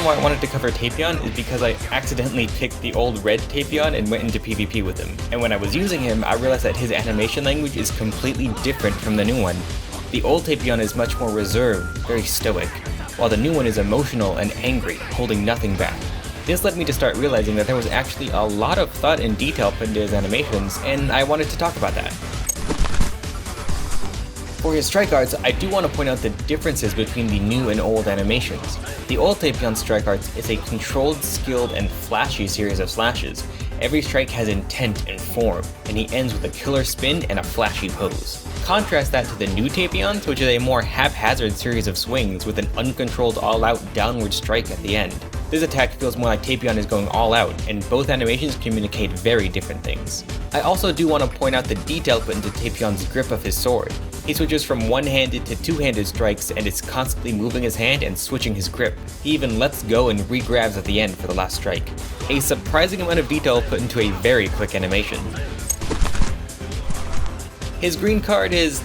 reason why I wanted to cover Tapion is because I accidentally picked the old red Tapion and went into PvP with him. And when I was using him, I realized that his animation language is completely different from the new one. The old Tapion is much more reserved, very stoic, while the new one is emotional and angry, holding nothing back. This led me to start realizing that there was actually a lot of thought and detail put into his animations, and I wanted to talk about that. For his strike arts, I do want to point out the differences between the new and old animations. The old Tapion strike arts is a controlled, skilled, and flashy series of slashes. Every strike has intent and form, and he ends with a killer spin and a flashy pose. Contrast that to the new Tapions, which is a more haphazard series of swings with an uncontrolled all-out downward strike at the end. This attack feels more like Tapion is going all out, and both animations communicate very different things. I also do want to point out the detail put into Tapion's grip of his sword. He switches from one-handed to two-handed strikes and is constantly moving his hand and switching his grip. He even lets go and re-grabs at the end for the last strike. A surprising amount of detail put into a very quick animation. His green card is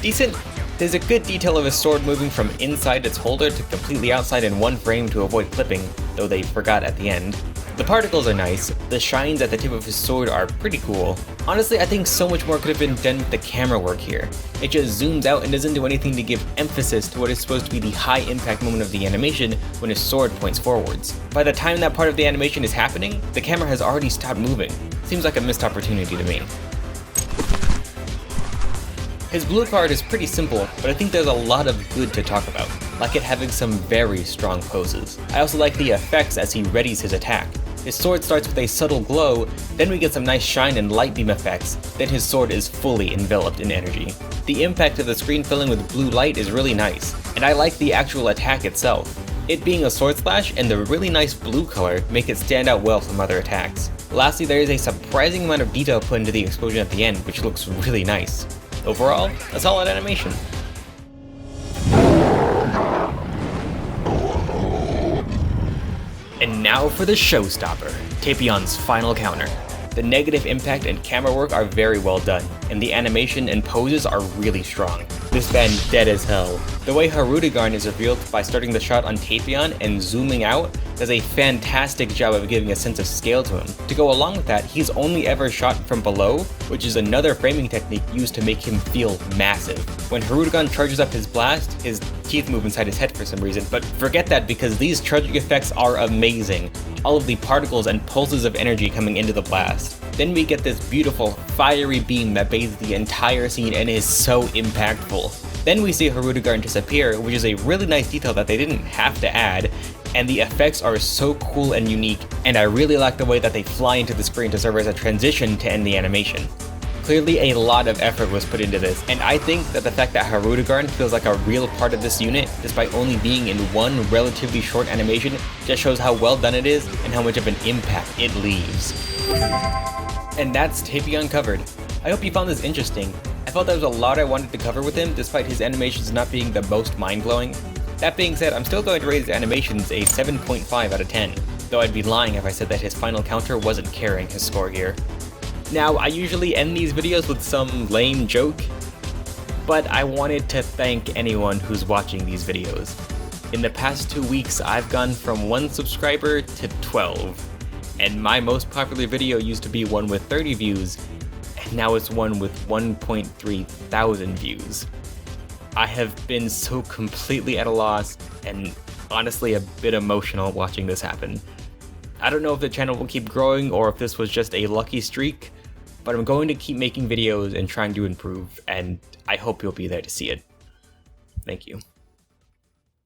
decent. There's a good detail of his sword moving from inside its holder to completely outside in one frame to avoid clipping, though they forgot at the end. The particles are nice, the shines at the tip of his sword are pretty cool. Honestly, I think so much more could have been done with the camera work here. It just zooms out and doesn't do anything to give emphasis to what is supposed to be the high impact moment of the animation when his sword points forwards. By the time that part of the animation is happening, the camera has already stopped moving. Seems like a missed opportunity to me. His blue card is pretty simple, but I think there's a lot of good to talk about, like it having some very strong poses. I also like the effects as he readies his attack. His sword starts with a subtle glow, then we get some nice shine and light beam effects, then his sword is fully enveloped in energy. The impact of the screen filling with blue light is really nice, and I like the actual attack itself. It being a sword slash and the really nice blue color make it stand out well from other attacks. Lastly, there is a surprising amount of detail put into the explosion at the end, which looks really nice. Overall, a solid animation. And now for the showstopper, Tapion's final counter. The negative impact and camera work are very well done, and the animation and poses are really strong. This band dead as hell. The way Hirudegarn is revealed by starting the shot on Tapion and zooming out does a fantastic job of giving a sense of scale to him. To go along with that, he's only ever shot from below, which is another framing technique used to make him feel massive. When Hirudegarn charges up his blast, his teeth move inside his head for some reason, but forget that because these charging effects are amazing. All of the particles and pulses of energy coming into the blast. Then we get this beautiful, fiery beam that bathes the entire scene and is so impactful. Then we see Hirudegarn disappear, which is a really nice detail that they didn't have to add, and the effects are so cool and unique, and I really like the way that they fly into the screen to serve as a transition to end the animation. Clearly a lot of effort was put into this, and I think that the fact that Hirudegarn feels like a real part of this unit, despite only being in one relatively short animation, just shows how well done it is and how much of an impact it leaves. And that's Tapion covered. I hope you found this interesting. I felt there was a lot I wanted to cover with him, despite his animations not being the most mind-blowing. That being said, I'm still going to rate his animations a 7.5 out of 10, though I'd be lying if I said that his final counter wasn't carrying his score here. Now, I usually end these videos with some lame joke, but I wanted to thank anyone who's watching these videos. In the past 2 weeks, I've gone from 1 subscriber to 12, and my most popular video used to be one with 30 views, and now it's one with 1.3 thousand views. I have been so completely at a loss, and honestly a bit emotional watching this happen. I don't know if the channel will keep growing or if this was just a lucky streak, but I'm going to keep making videos and trying to improve, and I hope you'll be there to see it. Thank you.